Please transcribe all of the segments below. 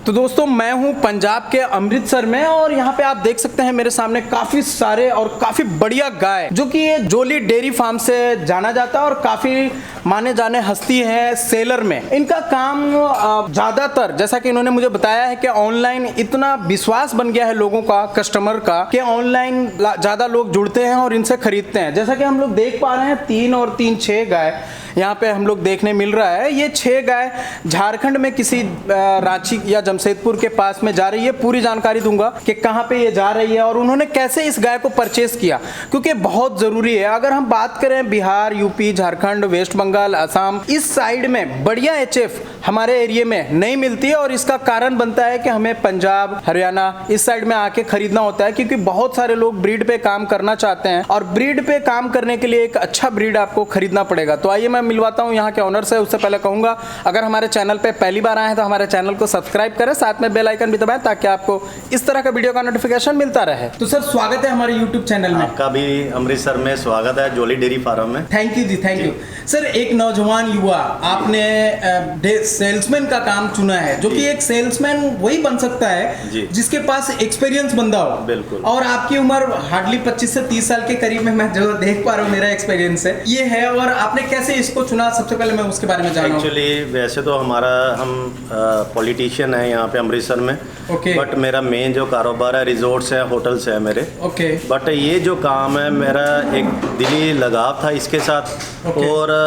तो दोस्तों मैं हूं पंजाब के अमृतसर में और यहाँ पे आप देख सकते हैं मेरे सामने काफी सारे और काफी बढ़िया गाय जो कि ये जोली डेयरी फार्म से जाना जाता है और काफी माने जाने हस्ती है सेलर में। इनका काम ज्यादातर जैसा कि इन्होंने मुझे बताया है कि ऑनलाइन इतना विश्वास बन गया है लोगों का, कस्टमर का, कि ऑनलाइन ज्यादा लोग जुड़ते हैं और इनसे खरीदते हैं। जैसा कि हम लोग देख पा रहे हैं 3 और 3 6 गाय यहाँ पे हम लोग देखने मिल रहा है। ये 6 गाय झारखंड में किसी रांची या जमशेदपुर के पास में जा रही है। पूरी जानकारी दूंगा कि कहाँ पे ये जा रही है और उन्होंने कैसे इस गाय को परचेस किया, क्योंकि बहुत जरूरी है। अगर हम बात करें बिहार, यूपी, झारखंड, वेस्ट बंगाल, असम, इस साइड में बढ़िया एचएफ हमारे एरिया में नहीं मिलती है और इसका कारण बनता है कि हमें पंजाब, हरियाणा इस साइड में आके खरीदना होता है, क्योंकि बहुत सारे लोग ब्रीड पे काम करना चाहते हैं और ब्रीड पे काम करने के लिए एक अच्छा ब्रीड आपको खरीदना पड़ेगा। तो आइए मैं मिलवाता हूँ यहाँ के ऑनर से। उससे पहले कहूंगा अगर हमारे चैनल पे पहली बार आए हैं तो हमारे चैनल को सब्सक्राइब करें, साथ में बेल आइकन भी दबाएं ताकि आपको इस तरह का वीडियो का नोटिफिकेशन मिलता रहे। तो सर स्वागत है हमारे यूट्यूब चैनल में। आपका भी अमृतसर में स्वागत है, जोली डेयरी फार्म में। Thank you ji, thank you sir. एक नौजवान युवा आपने सेल्समैन का काम चुना है, जो कि एक सेल्समैन वही बन सकता है जिसके पास एक्सपीरियंस बंदा हो। बिल्कुल। और आपकी उम्र हार्डली 25 से 30 साल के करीब में मैं जो देख पा रहा हूँ, मेरा एक्सपीरियंस है ये है। और आपने कैसे इसको चुना, सबसे पहले मैं उसके बारे में जानना। एक्चुअली वैसे तो हम पॉलिटिशियन है यहाँ पे अमृतसर में। बट मेरा मेन जो कारोबार है रिजोर्ट्स है, होटल्स है मेरे। बट ये जो काम है मेरा एक दिली लगाव था इसके साथ। और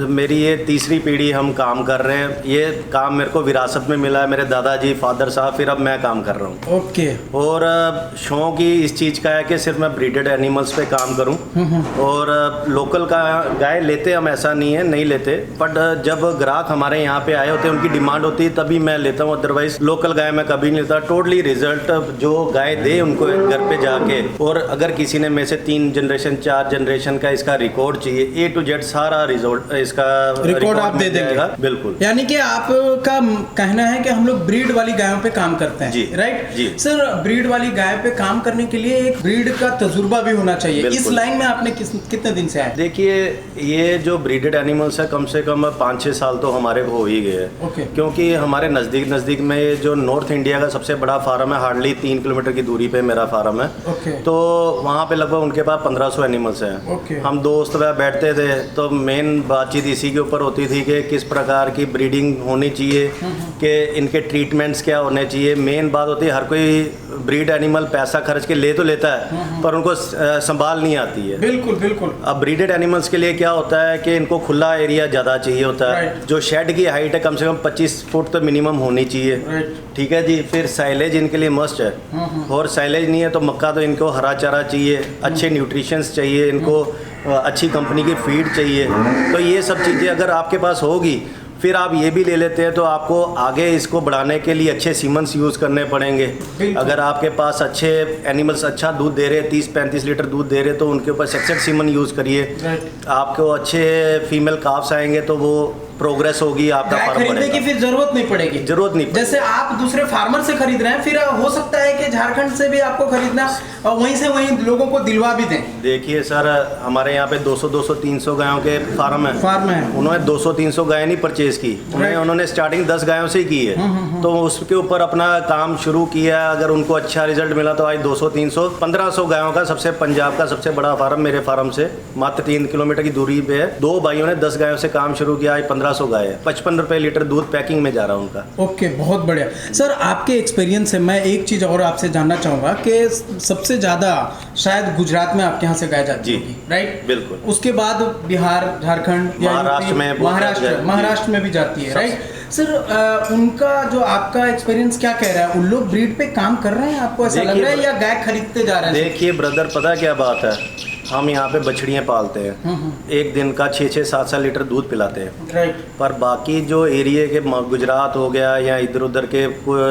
मेरी ये तीसरी पीढ़ी हम काम कर रहे हैं। ये काम मेरे को विरासत में मिला है, मेरे दादाजी, फादर साहब, फिर अब मैं काम कर रहा हूँ। और शौक ही इस चीज़ का है कि सिर्फ मैं ब्रीडेड एनिमल्स पे काम करूँ। और लोकल का गाय लेते हम, ऐसा नहीं है नहीं लेते, बट जब ग्राहक हमारे यहाँ पे आए होते हैं, उनकी डिमांड होती है तभी मैं लेता हूँ, अदरवाइज लोकल गाय मैं कभी नहीं लेता। टोटली रिजल्ट जो गाय दे उनको घर पे जाके, और अगर किसी ने में से 3 जनरेशन 4 जनरेशन का इसका रिकॉर्ड चाहिए, A to Z सारा रिजल्ट इसका रिकॉर्ड आप दे देंगे। बिल्कुल। यानी कि आपका कहना है कि हम लोग ब्रीड वाली गायों पे काम करते हैं। जी, राइट जी। सर ब्रीड वाली गाय पे काम करने के लिए एक ब्रीड का तजुर्बा भी होना चाहिए। इस लाइन में आपने कितने दिन से आए? देखिए ये जो ब्रीडेड एनिमल्स है कम से कम 5-6 साल तो हमारे हो ही गए हैं। क्योंकि हमारे नज़दीक में जो नॉर्थ इंडिया का सबसे बड़ा फार्म है, हार्डली 3 किलोमीटर की दूरी पे मेरा फार्म है। तो वहाँ पे लगभग उनके पास 1500 एनिमल्स हैं। हम दोस्त वह बैठते थे तो मेन बातचीत इसी के ऊपर होती थी कि किस प्रकार की ब्रीडिंग होनी चाहिए, कि इनके ट्रीटमेंट्स क्या होने चाहिए। मेन बात होती है हर कोई ब्रीड एनिमल पैसा खर्च के ले तो लेता है पर उनको संभाल नहीं आती है। बिल्कुल बिल्कुल। अब ब्रीडेड एनिमल्स के लिए क्या होता है कि इनको खुला एरिया ज़्यादा चाहिए होता है। जो शेड की हाइट है कम से कम 25 फुट तो मिनिमम होनी चाहिए। ठीक है जी। फिर साइलेज इनके लिए मस्ट है, और साइलेज नहीं है तो मक्का तो इनको हरा चारा चाहिए, अच्छे न्यूट्रिशंस चाहिए इनको, अच्छी कंपनी की फीड चाहिए। तो ये सब चीज़ें अगर आपके पास होगी, फिर आप ये भी ले लेते हैं तो आपको आगे इसको बढ़ाने के लिए अच्छे सीमन्स यूज़ करने पड़ेंगे। अगर आपके पास अच्छे एनिमल्स अच्छा दूध दे रहे हैं, 30-35 लीटर दूध दे रहे हैं, तो उनके ऊपर सेक्सेड सीमन यूज़ करिए। आपको अच्छे फीमेल काफ्स आएंगे तो वो प्रोग्रेस होगी, आपका फार्म खरीदने की फिर जरूरत नहीं पड़ेगी। जैसे आप दूसरे फार्मर से खरीद रहे हैं, फिर हो सकता है कि झारखंड से भी आपको खरीदना और वहीं से वहीं लोगों को दिलवा भी दें। देखिए सर हमारे यहाँ पे 200-300 गायों के फार्म है। उन्होंने 200-300 गायें नहीं परचेज की, उन्होंने स्टार्टिंग 10 गायों से ही की है। तो उसके ऊपर अपना काम शुरू किया। अगर उनको अच्छा रिजल्ट मिला तो आज 200-300 1500 गायों का सबसे पंजाब का सबसे बड़ा फार्म मेरे फार्म से मात्र 3 किलोमीटर की दूरी पे है। 2 भाइयों ने 10 गायों से काम शुरू किया। आज 1500 गाय है, 55 रुपए लीटर दूध पैकिंग में जा रहा है उनका। ओके, बहुत बढ़िया सर। आपके एक्सपीरियंस से मैं एक चीज और आपसे जानना चाहूंगा कि सबसे ज्यादा शायद गुजरात में आपके यहाँ से गाय जाती होगी, राइट? बिल्कुल। उसके बाद बिहार, झारखंड, महाराष्ट्र में भी जाती है, राइट? सर उनका जो आपका एक्सपीरियंस क्या कह रहा है, उन लोग ब्रीड पे काम कर रहे हैं, आपको ऐसा लग रहा है, या गाय खरीदते जा रहे हैं? देखिए ब्रदर, पता क्या बात है, हम यहाँ पे बछड़ियाँ पालते हैं, एक दिन का 6-7 लीटर दूध पिलाते हैं। पर बाकी जो एरिया के गुजरात हो गया या इधर उधर के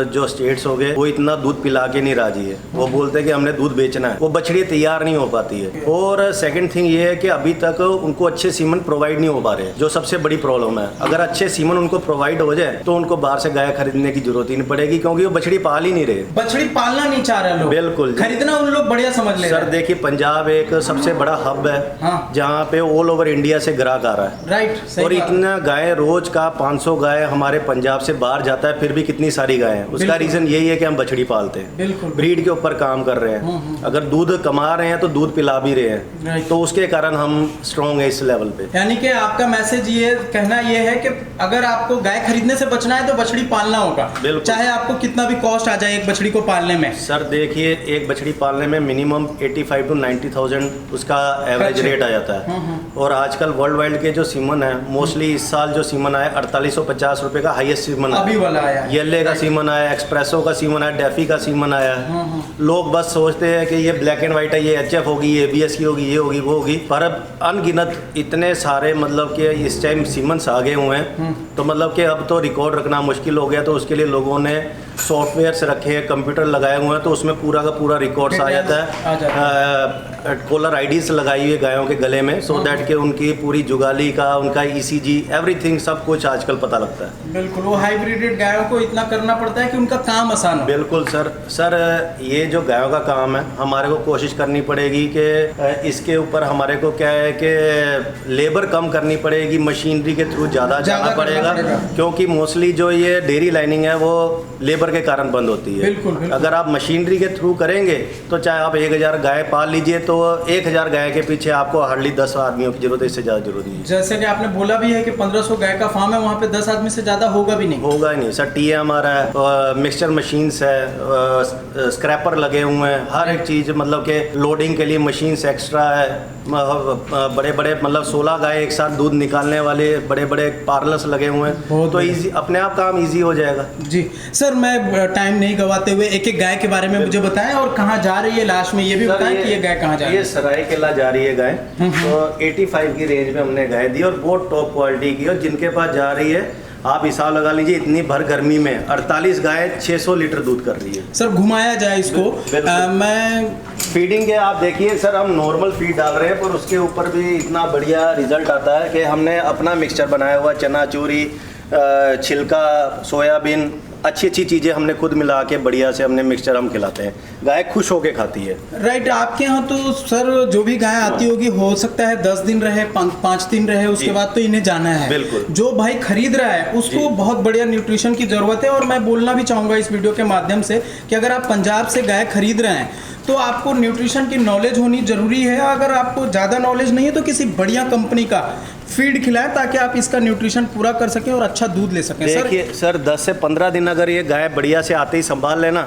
जो स्टेट्स हो गए, वो इतना दूध पिला के नहीं राजी है। वो बोलते हैं कि हमने दूध बेचना है, वो बछड़ी तैयार नहीं हो पाती है। और सेकंड थिंग ये है कि अभी तक उनको अच्छे सीमन प्रोवाइड नहीं हो पा रहे, जो सबसे बड़ी प्रॉब्लम है। अगर अच्छे सीमन उनको प्रोवाइड हो जाए तो उनको बाहर से गाय खरीदने की जरूरत ही नहीं पड़ेगी, क्योंकि वो बछड़ी पाल ही नहीं रहे। बछड़ी पालना नहीं चाह रहे लोग, बिल्कुल, खरीदना उन लोग बढ़िया समझ ले। सर देखिए पंजाब एक सबसे सबसे बड़ा हब है, हाँ। जहाँ पे ऑल ओवर इंडिया से ग्राहक आ रहा है। राइट। और इतना गाय रोज का 500 गाय हमारे पंजाब से बाहर जाता है, फिर भी कितनी सारी गाय हैं। उसका रीजन यही है कि हम बछड़ी पालते हैं, बिल्कुल ब्रीड के ऊपर काम कर रहे हैं। अगर दूध कमा रहे हैं तो दूध पिला भी रहे हैं, तो उसके कारण हम स्ट्रॉन्ग है इस लेवल पे। यानी कि आपका मैसेज ये कहना ये है कि अगर आपको गाय खरीदने से बचना है तो बछड़ी पालना होगा, चाहे आपको कितना भी कॉस्ट आ जाए एक बछड़ी को पालने में। सर देखिए, एक बछड़ी पालने में मिनिमम 85 to 90,000 उसका एवरेज रेट आ जाता है। और आजकल वर्ल्ड वाइड के जो सीमन है, मोस्टली इस साल जो सीमन आया 4850 रुपए का हाईएस्ट सीमन अभी वाला आया, येले का सीमन आया, एक्सप्रेसो का सीमन आया, डेफी का सीमन आया। लोग बस सोचते हैं कि ये ब्लैक एंड व्हाइट है, ये एचएफ होगी, ये एबीएस की होगी, ये होगी, वो होगी, पर अब अनगिनत इतने सारे मतलब कि इस टाइम सीमन्स आ गए हुए हैं, तो मतलब कि अब तो रिकॉर्ड रखना मुश्किल हो गया। तो उसके लिए लोगों ने सॉफ्टवेयर्स रखे हैं, कंप्यूटर लगाए हुए हैं, तो उसमें पूरा का पूरा रिकॉर्ड्स आ जाता है। कॉलर आईडीज लगाई हुई है गायों के गले में, सो दैट कि उनकी पूरी जुगाली का, उनका ईसीजी, एवरीथिंग सब कुछ आजकल पता लगता है। बिल्कुल, वो हाइब्रिडेड गायों को इतना करना पड़ता है कि उनका काम आसान हो। बिल्कुल सर ये जो गायों का काम है, हमारे को कोशिश करनी पड़ेगी कि इसके ऊपर हमारे को क्या है कि लेबर कम करनी पड़ेगी, मशीनरी के थ्रू ज़्यादा जाना पड़ेगा, क्योंकि मोस्टली जो ये डेयरी लाइनिंग है वो लेबर के कारण बंद होती है। बिल्कुल। अगर आप मशीनरी के थ्रू करेंगे तो चाहे आप 1000 गाय पाल लीजिए, तो 1000 गाय के पीछे आपको हार्डली 10 आदमियों की जरूरत है, इससे ज़्यादा जरूरत नहीं है। जैसे कि आपने बोला भी है कि 1500 गाय का फार्म है, वहाँ पे 10 आदमी से ज़्यादा होगा भी नहीं। होगा ही नहीं सर। टीएम हमारा है, मिक्सचर मशीन्स है, स्क्रैपर लगे हुए हैं, हर एक चीज़ मतलब कि लोडिंग के लिए मशीन्स एक्स्ट्रा है। बड़े बड़े मतलब 16 गाय एक साथ दूध निकालने वाले बड़े बड़े पार्लर्स लगे हुए हैं, तो इजी अपने आप काम इजी हो जाएगा। जी सर, मैं टाइम नहीं गवाते हुए एक एक गाय के बारे में मुझे बताएं, और कहाँ जा रही है लास्ट में ये भी बताएं कि ये गाय कहाँ जा रही है। ये सरायकेला जा रही है गाय, तो 85 की रेंज में हमने गाय दी, और बहुत टॉप क्वालिटी की। और जिनके पास जा रही है, आप हिसाब लगा लीजिए, इतनी भर गर्मी में 48 गाय 600 लीटर दूध कर रही है। सर घुमाया जाए इसको, मैं फीडिंग के आप देखिए सर, हम नॉर्मल फीड डाल रहे हैं, पर उसके ऊपर भी इतना बढ़िया रिजल्ट आता है कि हमने अपना मिक्सचर बनाया हुआ, चना चूरी, छिलका, सोयाबीन, अच्छी अच्छी चीज़ें हमने खुद मिला के बढ़िया से हमने मिक्सचर हम खिलाते हैं। गाय खुश होके खाती है। राइट। आपके यहाँ तो सर जो भी गाय आती होगी, हो सकता है 10 दिन रहे, 5 दिन रहे, उसके बाद तो इन्हें जाना है। बिल्कुल। जो भाई खरीद रहा है उसको बहुत बढ़िया न्यूट्रिशन की ज़रूरत है। और मैं बोलना भी चाहूँगा इस वीडियो के माध्यम से कि अगर आप पंजाब से गाय खरीद रहे हैं तो आपको न्यूट्रिशन की नॉलेज होनी ज़रूरी है। अगर आपको ज़्यादा नॉलेज नहीं है तो किसी बढ़िया कंपनी का फीड खिलाएं, ताकि आप इसका न्यूट्रिशन पूरा कर सकें और अच्छा दूध ले सकें। देखिए सर 10 से 15 दिन अगर ये गाय बढ़िया से आते ही संभाल लेना,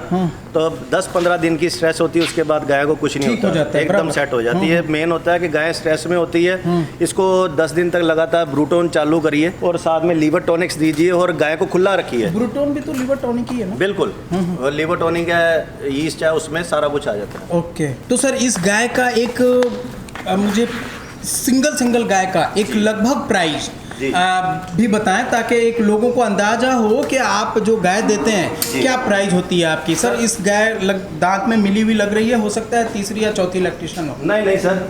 तो 10-15 दिन की स्ट्रेस होती है, उसके बाद गाय को कुछ नहीं होता, एकदम सेट हो जाती है। मेन होता है कि गाय स्ट्रेस में होती है, इसको 10 दिन तक लगातार ब्रूटोन चालू करिए, और साथ में लीवर टॉनिक्स दीजिए, और गाय को खुला रखिए। ब्रूटोन भी तो लीवर टॉनिक ही है ना? बिल्कुल, लीवर टॉनिक है, यीस्ट है, उसमें सारा कुछ आ जाता है। ओके। तो सर इस गाय का एक मुझे सिंगल गाय का एक लगभग प्राइस भी बताएं, ताकि एक लोगों को अंदाजा हो कि आप जो गाय देते हैं क्या प्राइस होती है आपकी। सर इस गाय दांत में मिली हुई लग रही है, हो सकता है तीसरी या चौथी लैक्टेशन हो। नहीं सर,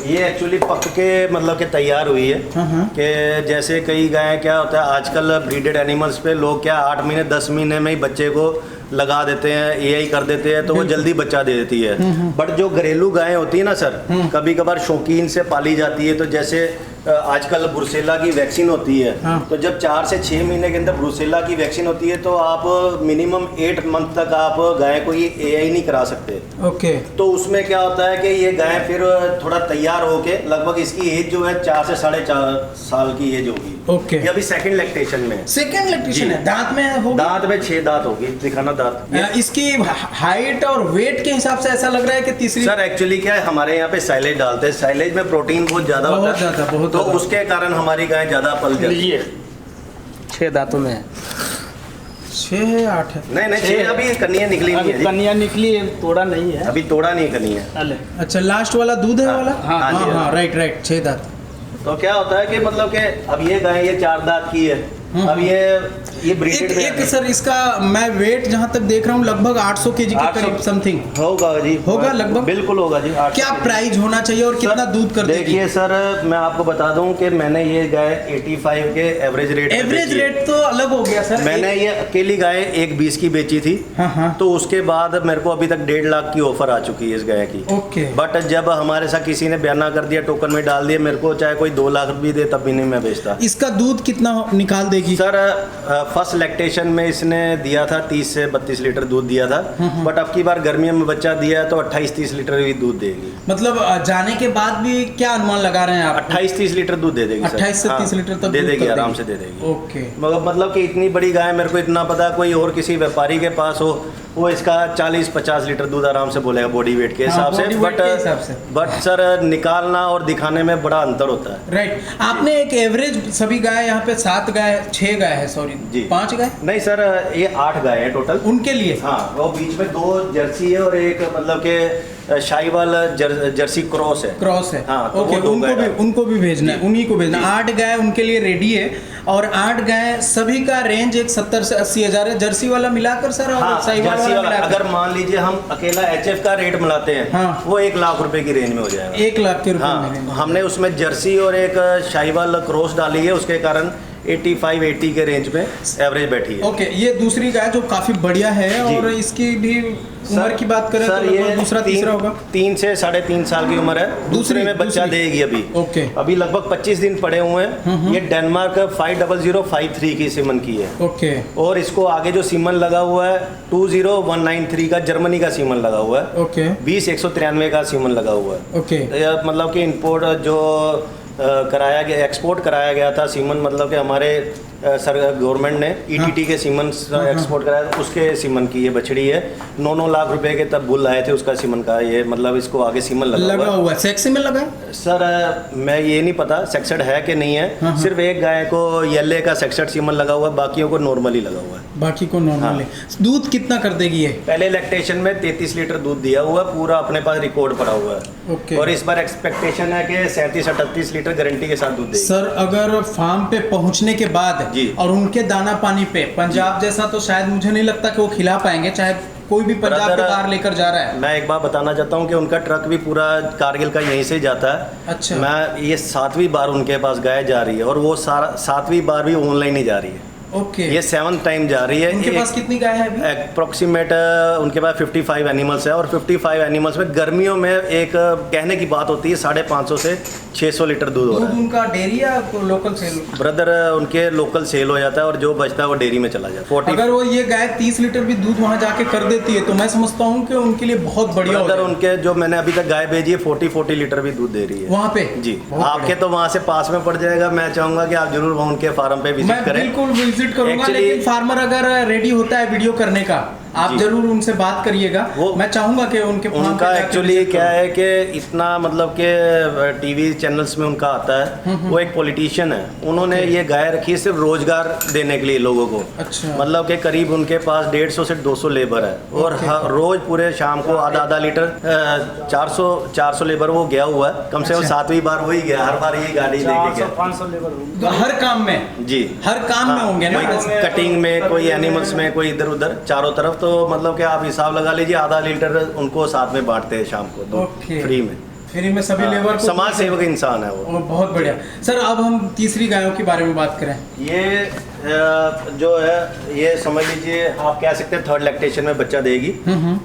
ये एक्चुअली पक के मतलब कि तैयार हुई है। कि जैसे कई गाय क्या होता है आजकल ब्रीडेड एनिमल्स पे लोग क्या 8 महीने 10 महीने में ही बच्चे को लगा देते हैं, एआई कर देते हैं, तो वो जल्दी बच्चा दे देती है। बट जो घरेलू गायें होती है ना सर, कभी कभार शौकीन से पाली जाती है, तो जैसे आजकल ब्रुसेला की वैक्सीन होती है, तो जब 4 से 6 महीने के अंदर ब्रुसेला की वैक्सीन होती है, तो आप मिनिमम 8 मंथ तक आप गाय को ये एआई नहीं करा सकते। ओके। तो उसमें क्या होता है कि ये गाय फिर थोड़ा तैयार होके, लगभग इसकी एज जो है 4 से 4.5 साल की एज होगी। ओके। ये अभी सेकंड लैक्टेशन में है। सेकंड लैक्टेशन है। दांत में होगी? दांत में 6 दांत होगी, दिखाना दांत। इसकी हाइट और वेट के हिसाब से ऐसा लग रहा है कि तीसरी। सर एक्चुअली क्या है, हमारे यहाँ पे साइलेज डालते हैं, साइलेज में प्रोटीन बहुत ज्यादा होता है, तो उसके कारण हमारी गाय ज्यादा पल जाती है। 6 दांतों में 6 8 है। नहीं 6 अभी कन्या निकली नहीं है। कन्या निकली है, तोड़ा नहीं है अभी, तोड़ा नहीं कन्या। अच्छा, लास्ट वाला दूध है वाला। हाँ, राइट 6 दांत। तो क्या होता है कि मतलब कि अब ये गाय ये 4 दांत की है, अब ये ये ब्रीडेड में एक सर इसका मैं वेट जहाँ तक देख रहा हूँ लगभग 800 केजी के करीब समथिंग होगा जी, होगा लगभग, बिल्कुल होगा जी। क्या प्राइस होना चाहिए और कितना दूध कर देगी? देखिए सर, मैं आपको बता दूं कि मैंने ये गाय 85 के एवरेज रेट तो अलग हो गया सर। मैंने ये अकेली गाय 1.20 की बेची थी। हाँ। तो उसके बाद मेरे को अभी तक 1.5 लाख की ऑफर आ चुकी है इस गाय की। ओके। बट जब हमारे साथ किसी ने बयाना कर दिया, टोकन में डाल दिया, मेरे को चाहे कोई 2 लाख भी दे तब भी नहीं मैं बेचता। इसका दूध कितना निकाल देगी सर? फर्स्ट लैक्टेशन में इसने दिया था 30 से 32 लीटर दूध दिया था। बट अब की बार गर्मियों में बच्चा दिया है तो 28-30 लीटर भी दूध देगी। मतलब जाने के बाद भी क्या अनुमान लगा रहे हैं आप? 28-30 लीटर दूध दे देगी। 28 से 30 लीटर तक दे देगी, आराम से दे देगी। ओके। मतलब कि इतनी बड़ी गाय, मेरे को इतना पता, कोई और किसी व्यापारी के पास हो वो इसका 40-50 लीटर दूध आराम से बोलेगा बॉडी वेट के हिसाब से। बट सर निकालना और दिखाने में बड़ा अंतर होता है। राइट। आपने एक एवरेज सभी गाय यहाँ पे 7 गाय 6 गाय है, सॉरी जी 5 गाय नहीं सर, ये 8 गाय है टोटल उनके लिए। हाँ, वो बीच में 2 जर्सी है और एक मतलब के शाहीवाल जर्सी क्रॉस है। हाँ, तो ओके, उनको भी भेजना है, उन्हीं को भेजना। 8 गाय उनके लिए रेडी है और 8 गाय सभी का रेंज एक 70 से 80 हजार है, जर्सी वाला मिलाकर सर। और हाँ, शाहीवाल जर्सी वाला अगर मान लीजिए हम अकेला HF का रेट मिलाते हैं, हाँ, वो 1 लाख रुपए की रेंज में हो जाएगा। 1 लाख के रुपए हाँ, में। हमने उसमें जर्सी और एक शाहीवाल क्रॉस डाली है, उसके कारण 85-80 के रेंज में एवरेज बैठी है। ओके, ये दूसरी गाय जो काफी बढ़िया है और इसकी भी उम्र की बात करें सर, तो ये दूसरा तीसरा होगा, 3 से 3.5 साल की उम्र है। दूसरे में बच्चा देगी अभी। ओके। अभी लगभग 25 दिन पड़े हुए हैं। ये डेनमार्क 50053 की सीमन की है। ओके। और इसको आगे जो सीमन लगा हुआ है 20193 का जर्मनी का सीमन लगा हुआ है। ओके। 20193 का सीमन लगा हुआ है। ओके। मतलब कि इंपोर्ट जो कराया गया, एक्सपोर्ट कराया गया था सीमन, मतलब कि हमारे सर गवर्नमेंट ने ETT के सीमन एक्सपोर्ट कराया, उसके सीमन की ये बछड़ी है। 9 लाख रुपए के तब बुल आए थे उसका सीमन का। ये मतलब इसको आगे सीमन लगा हुआ है। सेक्सी में लगा है सर? मैं ये नहीं पता सेक्सेड है कि नहीं है। सिर्फ एक गाय को येले का सेक्सेड सीमन लगा हुआ है, बाकियों को नॉर्मली लगा हुआ है। बाकी को नॉर्मली। दूध कितना कर देगी ये? पहले लैक्टेशन में 33 लीटर दूध दिया हुआ है, पूरा अपने पास रिकॉर्ड पड़ा हुआ है। ओके। और इस बार एक्सपेक्टेशन है कि 37-38 लीटर गारंटी के साथ दूध देगी। सर अगर फार्म पे पहुंचने के बाद और उनके दाना पानी पे पंजाब जैसा तो शायद मुझे नहीं लगता कि वो खिला पाएंगे, चाहे कोई भी पंजाब के बाहर लेकर जा रहा है। मैं एक बात बताना चाहता हूँ कि उनका ट्रक भी पूरा कारगिल का यहीं से जाता है। अच्छा। मैं ये 7वीं बार उनके पास गाय जा रही है और वो 7वीं बार भी ऑनलाइन ही जा रही है। ओके। ये 7th टाइम जा रही है। उनके पास कितनी गाय है अभी? अप्रोक्सीमेट उनके पास 55 एनिमल्स है और 55 एनिमल्स में गर्मियों में एक कहने की बात होती है 550 से 600 लीटर दूध हो रहा है। उनका डेयरी या लोकल सेल? ब्रदर उनके लोकल सेल हो जाता है और जो बचता है वो डेयरी में चला जाता है। अगर वो ये गाय 30 लीटर भी दूध वहाँ जाके कर देती है तो मैं समझता हूँ कि उनके लिए बहुत बढ़िया ब्रदर उनके जो मैंने अभी तक गाय भेजी है 40 लीटर भी दूध दे रही है वहाँ पे। जी, आपके तो वहाँ से पास में पड़ जाएगा। मैं चाहूंगा कि आप जरूर वहाँ उनके फार्म पे विजिट करें। बिल्कुल विजिट करूंगा, लेकिन फार्मर अगर रेडी होता है वीडियो करने का आप जरूर उनसे बात करिएगा। मैं चाहूंगा कि उनका एक्चुअली क्या है कि इतना मतलब कि टीवी चैनल्स में उनका आता है। वो एक पॉलिटिशियन है, उन्होंने ये गाय रखी है सिर्फ रोजगार देने के लिए लोगों को। अच्छा। मतलब कि करीब उनके पास 150 से 200 लेबर है और रोज पूरे शाम को आधा लीटर 400 लेबर वो गया हुआ है। कम से कम 7वीं बार वही गया, हर बार यही गाड़ी लेके गया। 500 लेबर हर काम में। जी, हर काम में होंगे ना, कटिंग में, कोई एनिमल्स में, कोई इधर उधर चारों तरफ। तो मतलब कि आप हिसाब लगा लीजिए, आधा लीटर उनको साथ में बांटते हैं शाम को तो फ्री में सभी लेबर को। समाज सेवक इंसान है वो। बहुत बढ़िया सर। अब हम तीसरी गायों के बारे में बात करें। ये जो है ये समझ लीजिए आप कह सकते हैं 3rd लैक्टेशन में बच्चा देगी।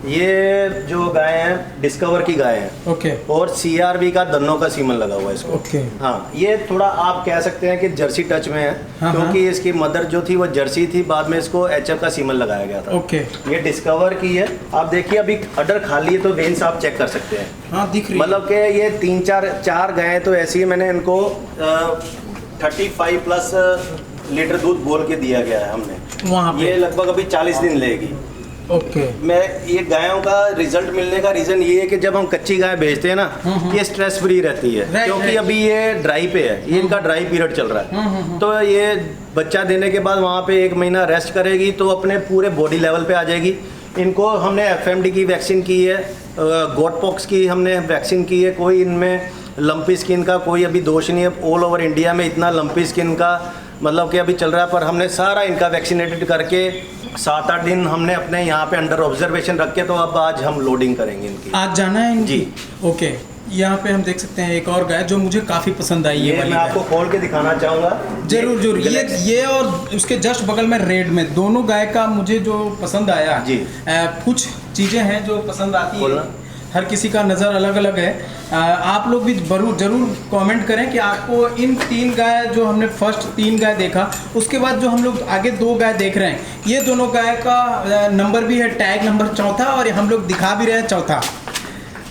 ये जो गाय है डिस्कवर की गाय है। ओके। और CRV का दन्नों का सीमन लगा हुआ है इसको। ओके। हाँ, ये थोड़ा आप कह सकते हैं कि जर्सी टच में है। क्योंकि इसकी मदर जो थी वो जर्सी थी, बाद में इसको HF का सीमन लगाया गया था। ओके। ये डिस्कवर की है। आप देखिए अभी अडर खाली है तो वेन्स आप चेक कर सकते हैं। हाँ, दिख रही है। मतलब कि ये 3-4 गायें तो ऐसी है, मैंने इनको 35+ लीटर दूध बोल के दिया गया है हमने वहाँ पे। ये लगभग अभी 40 दिन लेगी। ओके। मैं ये गायों का रिजल्ट मिलने का रीजन ये है कि जब हम कच्ची गाय बेचते हैं ना, ये स्ट्रेस फ्री रहती है। क्योंकि अभी ये ड्राई पे है, ये इनका ड्राई पीरियड चल रहा है। तो ये बच्चा देने के बाद वहाँ पे 1 महीना रेस्ट करेगी तो अपने पूरे बॉडी लेवल पे आ जाएगी। इनको हमने FMD की वैक्सीन की है, गोट पॉक्स की हमने वैक्सीन की है। कोई इनमें लंपी स्किन का कोई अभी दोष नहीं है। ऑल ओवर इंडिया में इतना लंपी स्किन का मतलब कि अभी चल रहा है, पर हमने सारा इनका वैक्सीनेटेड करके 7-8 दिन हमने अपने यहाँ पे अंडर ऑब्जर्वेशन रख के, तो अब आज हम लोडिंग करेंगे इनकी। आज जाना है इनकी? जी। ओके, यहाँ पे हम देख सकते हैं एक और गाय जो मुझे काफ़ी पसंद आई। ये वाली मैं आपको खोल के दिखाना चाहूँगा। जरूर जरूर। ये और उसके जस्ट बगल में रेड में, दोनों गाय का मुझे जो पसंद आया जी। कुछ चीज़ें हैं जो पसंद आती है, हर किसी का नज़र अलग अलग है। आप लोग भी जरूर कमेंट करें कि आपको इन 3 गाय, जो हमने फर्स्ट 3 गाय देखा, उसके बाद जो हम लोग आगे 2 गाय देख रहे हैं, ये दोनों गाय का नंबर भी है, टैग नंबर 4था, और हम लोग दिखा भी रहे हैं 4था।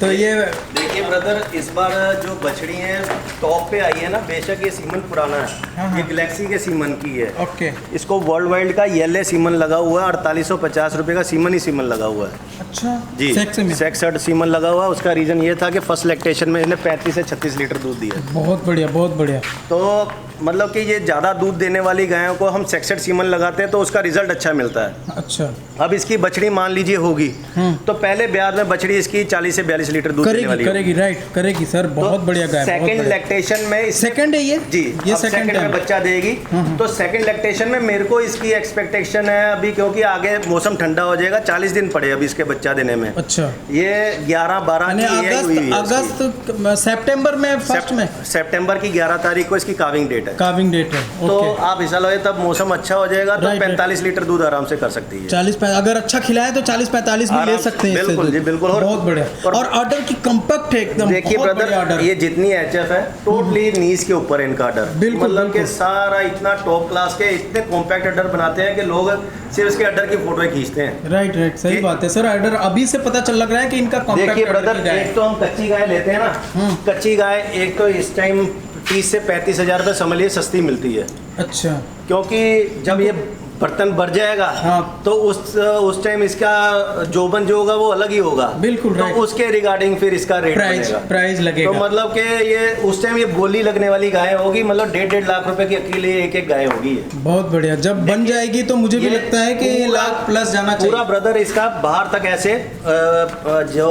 तो ये देखिए ब्रदर, इस बार जो बछड़ी है टॉप पे आई है ना, बेशक ये सीमन पुराना है। हाँ। ये गैलेक्सी के सीमन की है। ओके। इसको वर्ल्ड वाइड का येले सीमन लगा हुआ है, 4850 रुपये का सीमन ही सीमन लगा हुआ है। अच्छा जी, सेक्सड सीमन लगा हुआ है। उसका रीज़न ये था कि फर्स्ट लैक्टेशन में इसने 35 से 36 लीटर दूध दिया। बहुत बढ़िया, बहुत बढ़िया। तो मतलब कि ये ज़्यादा दूध देने वाली गायों को हम सेक्सड सीमन लगाते हैं तो उसका रिजल्ट अच्छा मिलता है। अच्छा। अब इसकी बछड़ी मान लीजिए होगी, तो पहले ब्याज में बछड़ी इसकी 40 से 42 लीटर दूध देने वाली करेगी, राइट, करेगी सर, बहुत बढ़िया गाय। सेकंड लैक्टेशन में, सेकंड है ये जी, ये सेकंड में बच्चा देगी। तो सेकंड लैक्टेशन में मेरे को इसकी एक्सपेक्टेशन है अभी, क्योंकि आगे मौसम ठंडा हो जाएगा, 40 दिन पड़े अभी इसके बच्चा देने में। अच्छा। ये 11-12 अगस्त सितंबर में, फर्स्ट में सितंबर की 11 तारीख को इसकी काविंग डेट है। काविंग डेट है। तो आप हिसाब लगाइए, तब मौसम अच्छा हो जाएगा तो 45 लीटर दूध आराम से कर सकती है। 40, अगर अच्छा खिलाए तो 40-45 भी ले सकते हैं। बिल्कुल जी, बिल्कुल। बहुत बढ़िया। और ऑर्डर की कम्पैक्ट है एकदम। देखिए ब्रदर, ये जितनी एचएफ है टोटली नीज के ऊपर है इनका ऑर्डर। मतलब कि सारा इतना टॉप क्लास के, इतने कॉम्पैक्ट ऑर्डर बनाते हैं कि लोग सिर्फ इसके ऑर्डर की फोटो खींचते हैं। राइट, सही बात है सर। ऑर्डर अभी से पता चल लग रहा है कि इनका कॉम्पैक्ट। देखिए ब्रदर, एक तो हम कच्ची गाय लेते हैं ना, कच्ची गाय एक तो इस टाइम 30 से 35 हज़ार रुपये समझ लिए सस्ती मिलती है। अच्छा। क्योंकि जब ये बर्तन भर जाएगा, हाँ, तो उस टाइम इसका जोबन जो होगा वो अलग ही होगा। बिल्कुल। तो उसके रिगार्डिंग फिर इसका रेट प्राइस लगेगा। तो मतलब कि ये उस टाइम ये बोली लगने वाली गाय होगी, मतलब 1.5 लाख रुपए की अकेले एक गाय होगी। बहुत बढ़िया। जब बन जाएगी तो मुझे भी लगता है कि लाख प्लस जाना चाहिए पूरा। ब्रदर इसका बाहर तक ऐसे जो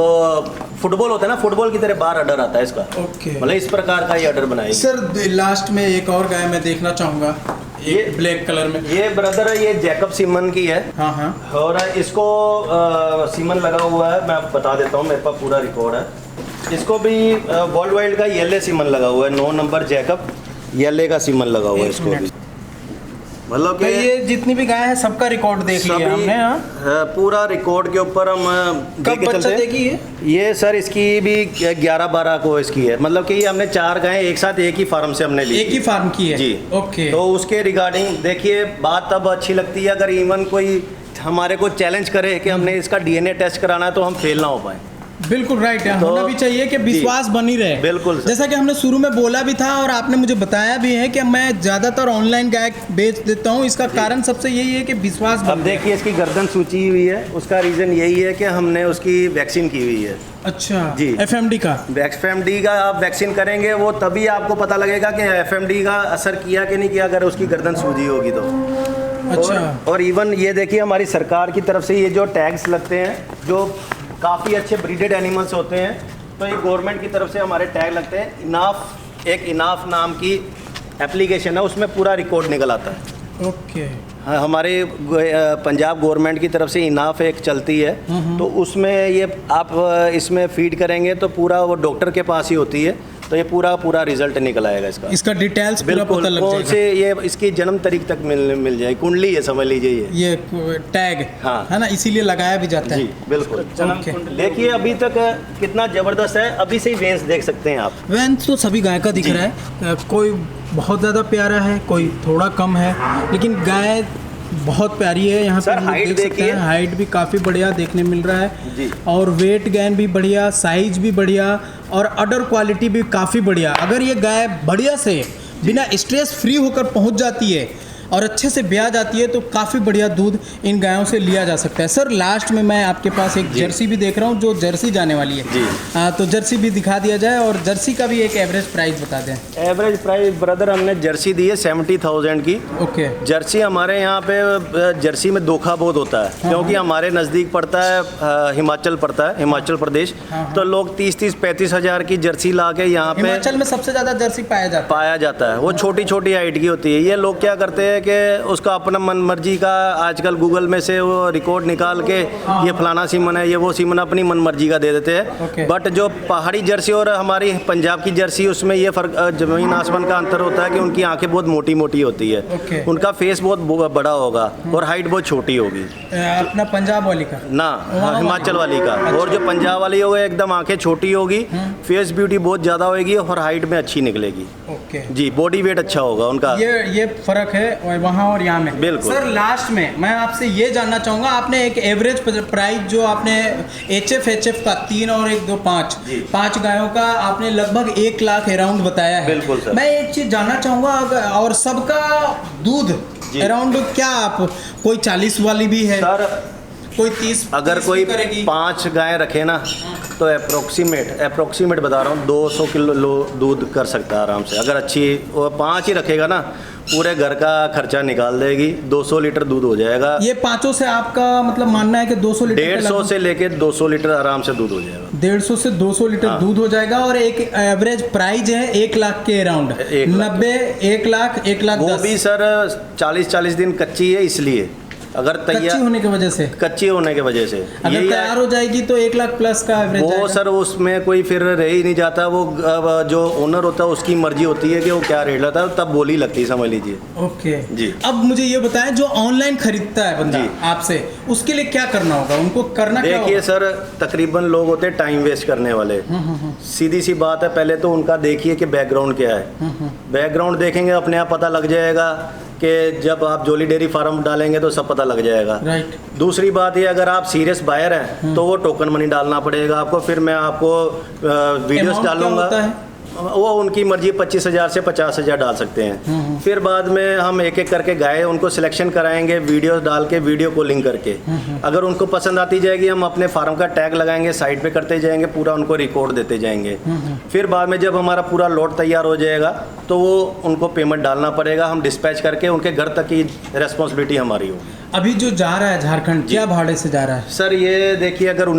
फुटबॉल होता है ना, फुटबॉल की तरह बाहर ऑर्डर आता है इसका। ओके। मतलब इस प्रकार का ये ऑर्डर बनाएगी। सर लास्ट में एक और गाय मैं देखना चाहूँगा, ये ब्लैक कलर में। ये ब्रदर ये जैकब सीमन की है। हाँ हाँ। और इसको सीमन लगा हुआ है, मैं आपको बता देता हूँ, मेरे पास पूरा रिकॉर्ड है। इसको भी वर्ल्ड वाइड का येले सीमन लगा हुआ है, 9 नंबर जैकब येले का सीमन लगा हुआ है इसको भी। मतलब कि ये जितनी भी गाय है सबका रिकॉर्ड देख लिया हमने। पूरा रिकॉर्ड के ऊपर हम कब बच्चा देगी ये सर इसकी भी 11-12 को इसकी है। मतलब कि ये हमने 4 गायें एक साथ एक ही फार्म से हमने ली, एक ही फार्म की है जी। ओके। तो उसके रिगार्डिंग देखिए बात तब अच्छी लगती है अगर इवन कोई हमारे को चैलेंज करे कि हमने इसका डीएनए टेस्ट कराना है तो हम फेल ना हो पाए। बिल्कुल राइट है, होना भी चाहिए कि विश्वास बनी रहे। बिल्कुल जैसा कि हमने शुरू में बोला भी था और आपने मुझे बताया भी है कि मैं ज़्यादातर ऑनलाइन गाय बेच देता हूँ, इसका कारण सबसे यही है कि विश्वास। अब देखिए इसकी गर्दन सूची हुई है, उसका रीज़न यही है कि हमने उसकी वैक्सीन की हुई है। अच्छा जी। एफएमडी का आप वैक्सीन करेंगे वो तभी आपको पता लगेगा कि एफएमडी का असर किया कि नहीं किया, अगर उसकी गर्दन सूजी होगी तो। अच्छा। और इवन ये देखिए हमारी सरकार की तरफ से ये जो टैग्स लगते हैं, जो काफ़ी अच्छे ब्रीडेड एनिमल्स होते हैं, तो ये गवर्नमेंट की तरफ से हमारे टैग लगते हैं। इनाफ नाम की एप्लीकेशन है, उसमें पूरा रिकॉर्ड निकल आता है। ओके। हाँ, हमारे पंजाब गवर्नमेंट की तरफ से इनाफ एक चलती है, तो उसमें ये आप इसमें फीड करेंगे तो पूरा वो डॉक्टर के पास ही होती है, तो ये पूरा रिजल्ट निकल आएगा इसका डिटेल्स पूरा पता लग जाएगा। से ये इसकी जन्म तारीख तक मिल जाएगी, कुंडली है समझ लीजिए ये टैग। हाँ है ना, इसीलिए लगाया भी जाता है। जी बिल्कुल। देखिए अभी तक कितना जबरदस्त है, अभी से ही वेंस देख सकते हैं आप। वेंस तो सभी गाय का दिख रहा है, कोई बहुत ज़्यादा प्यारा है, कोई थोड़ा कम है, लेकिन गाय बहुत प्यारी है। यहाँ पे हाइट देख सकते हैं, हाइट भी काफ़ी बढ़िया देखने मिल रहा है जी। और वेट गेन भी बढ़िया, साइज भी बढ़िया, और अडर क्वालिटी भी काफ़ी बढ़िया। अगर ये गाय बढ़िया से बिना स्ट्रेस फ्री होकर पहुँच जाती है, और अच्छे से ब्याज आती है तो काफ़ी बढ़िया दूध इन गायों से लिया जा सकता है। सर लास्ट में मैं आपके पास एक जर्सी भी देख रहा हूँ जो जर्सी जाने वाली है जी। तो जर्सी भी दिखा दिया जाए और जर्सी का भी एक एवरेज प्राइस बता दें। एवरेज प्राइस ब्रदर हमने जर्सी दी है 70,000 की। ओके। जर्सी हमारे यहाँ पे जर्सी में धोखा बहुत होता है क्योंकि हमारे नज़दीक पड़ता है हिमाचल पड़ता है, हिमाचल प्रदेश। तो लोग 30-35 हज़ार की जर्सी ला के यहाँ पे हिमाचल में सबसे ज़्यादा जर्सी पाया जाता है। वो छोटी छोटी हाइट की होती है। ये लोग क्या करते हैं कि उसका अपना मन मर्जी का आजकल गूगल में से वो रिकॉर्ड निकाल के ये फलाना सीमन है, ये वो सीमन अपनी मन मर्जी का दे देते हैं। बट जो पहाड़ी जर्सी और हमारी पंजाब की जर्सी उसमें ये फ़र्क ज़मीन आसमान का अंतर होता है कि उनकी आंखें बहुत मोटी मोटी होती है, उनका फेस बहुत बड़ा होगा और हाइट बहुत छोटी होगी। अपना पंजाब वाली का ना हिमाचल वाली का। और जो पंजाब वाली होगी एकदम आंखें छोटी होगी, फेस ब्यूटी बहुत ज़्यादा होगी और हाइट में अच्छी निकलेगी। ओके जी, बॉडी वेट अच्छा होगा उनका। ये फर्क है वहाँ और यहाँ में। बिल्कुल। सर लास्ट में मैं आपसे ये जानना चाहूँगा, आपने एक एवरेज प्राइस जो आपने HF का 3 और 1 2 5 गायों का आपने लगभग 1 लाख अराउंड बताया है। बिल्कुल सर। मैं एक चीज़ जानना चाहूँगा और सबका दूध अराउंड क्या आप कोई 40 वाली भी है सर, कोई 30 अगर कोई 5 गाय रखे ना तो अप्रोक्सीमेट बता रहा हूँ 200 किलो दूध कर सकता है आराम से। अगर अच्छी वो 5 ही रखेगा ना पूरे घर का खर्चा निकाल देगी, 200 लीटर दूध हो जाएगा। ये पांचों से आपका मतलब मानना है कि 200 लीटर 150 से लेके 200 लीटर आराम से दूध हो जाएगा। 150 से 200 लीटर दूध हो जाएगा और एक एवरेज प्राइस है 1 लाख के अराउंड। 90 1 लाख 1 लाख वो भी सर 40 दिन कच्ची है, इसलिए अगर कच्ची होने की वजह से अगर तैयार हो जाएगी तो 1 लाख प्लस का एवरेज वो सर उसमें कोई फिर रह ही नहीं जाता। वो जो ओनर होता है उसकी मर्जी होती है कि वो क्या रेट लेता है, तब बोली लगती है, समझ लीजिए। ओके जी। अब मुझे ये बताएं जो ऑनलाइन खरीदता है बंदा आपसे, उसके लिए क्या करना होगा, उनको करना क्या होगा? देखिए सर, तकरीबन लोग होते हैं टाइम वेस्ट करने वाले। सीधी सी बात है, पहले तो उनका देखिए कि बैकग्राउंड क्या है। बैकग्राउंड देखेंगे अपने आप पता लग जाएगा कि जब आप जोली डेयरी फार्म डालेंगे तो सब पता लग जाएगा। राइट। दूसरी बात ये, अगर आप सीरियस बायर हैं तो वो टोकन मनी डालना पड़ेगा आपको। फिर मैं आपको वीडियोस डालूंगा, वो उनकी मर्जी 25,000 से 50,000 डाल सकते हैं। फिर बाद में हम एक एक करके गाय उनको सिलेक्शन कराएंगे, वीडियो डाल के, वीडियो कॉलिंग करके। अगर उनको पसंद आती जाएगी हम अपने फार्म का टैग लगाएंगे, साइड पे करते जाएंगे, पूरा उनको रिकॉर्ड देते जाएंगे। फिर बाद में जब हमारा पूरा लोड तैयार हो जाएगा तो वो उनको पेमेंट डालना पड़ेगा, हम डिस्पैच करके उनके घर तक की रिस्पॉन्सिबिलिटी हमारी होगी। अभी जो जा रहा है झारखंड, क्या भाड़े से जा रहा है? सर ये देखिए, अगर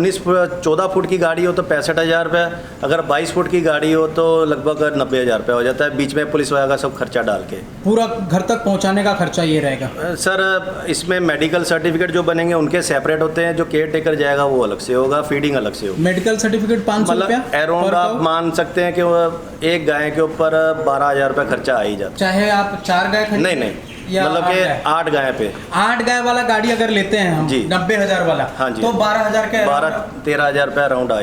14 फुट की गाड़ी हो तो 65,000 रुपये, अगर 22 फुट की गाड़ी हो तो लगभग 90,000 रुपये हो जाता है, बीच में पुलिस वाला का सब खर्चा डाल के। पूरा घर तक पहुंचाने का खर्चा ये रहेगा? सर इसमें मेडिकल सर्टिफिकेट जो बनेंगे उनके सेपरेट होते हैं, जो केयर टेकर जाएगा वो अलग से होगा, फीडिंग अलग से होगी। मेडिकल सर्टिफिकेट 500 रुपया अराउंड आप मान सकते हैं कि एक गाय के ऊपर 12,000 रुपये खर्चा आ ही जाता है। चाहे आप 4 गाय नहीं, मतलब कि 8 गाय पे 8 गाय वाला गाड़ी अगर लेते हैं हम 90,000 वाला, हाँ जी, तो 12,000 के 12-13,000 रुपये अराउंड आ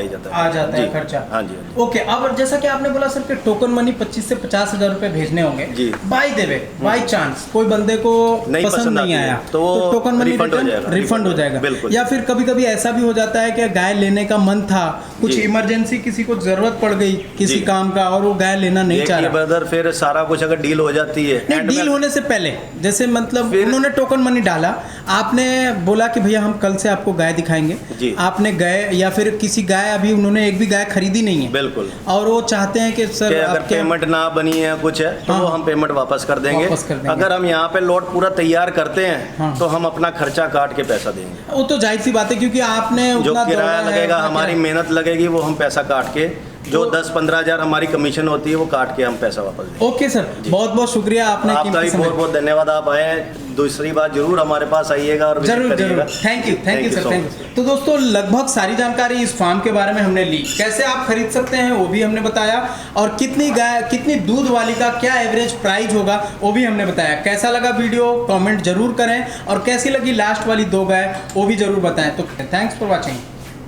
जाता है खर्चा। हाँ जी। ओके। अब जैसा कि आपने बोला सर कि टोकन मनी 25 से 50,000 रुपए भेजने होंगे जी। By the way, by chance कोई बंदे को पसंद नहीं आया तो टोकन मनी रिफंड हो जाएगा। या फिर कभी कभी ऐसा भी हो जाता है कि गाय लेने का मन था, कुछ इमरजेंसी किसी को जरूरत पड़ गई किसी काम का और वो गाय लेना नहीं चाह रहा, ब्रदर फिर सारा कुछ अगर डील हो जाती है, नहीं डील होने से पहले, जैसे मतलब उन्होंने टोकन मनी डाला, आपने बोला कि भैया हम कल से आपको गाय दिखाएंगे, आपने गए या फिर किसी गाय, अभी उन्होंने एक भी गाय खरीदी नहीं है, बिल्कुल, और वो चाहते हैं कि सर अगर पेमेंट ना बनी है कुछ है तो वो हम पेमेंट वापस कर देंगे। अगर हम यहाँ पे लोड पूरा तैयार करते हैं तो हम अपना खर्चा काट के पैसा देंगे। वो तो जाहिर सी बात है, क्योंकि आपने जो किराया लगेगा, हमारी मेहनत लगेगी, वो हम पैसा काट के, जो 10-15 हज़ार हमारी कमीशन होती है वो काट के हम पैसा वापस देंगे। ओके सर, बहुत बहुत शुक्रिया, आपने आपका भी बहुत बहुत धन्यवाद, आप आए हैं। दूसरी बात जरूर हमारे पास आइएगा और जरूर thank you sir, thank you. तो दोस्तों लगभग सारी जानकारी इस फार्म के बारे में हमने ली, कैसे आप खरीद सकते हैं वो भी हमने बताया, और कितनी गाय कितनी दूध वाली का क्या एवरेज प्राइस होगा वो भी हमने बताया। कैसा लगा वीडियो कमेंट जरूर करें, और कैसी लगी लास्ट वाली 2 गाय वो भी जरूर बताएं। तो थैंक्स फॉर वॉचिंग।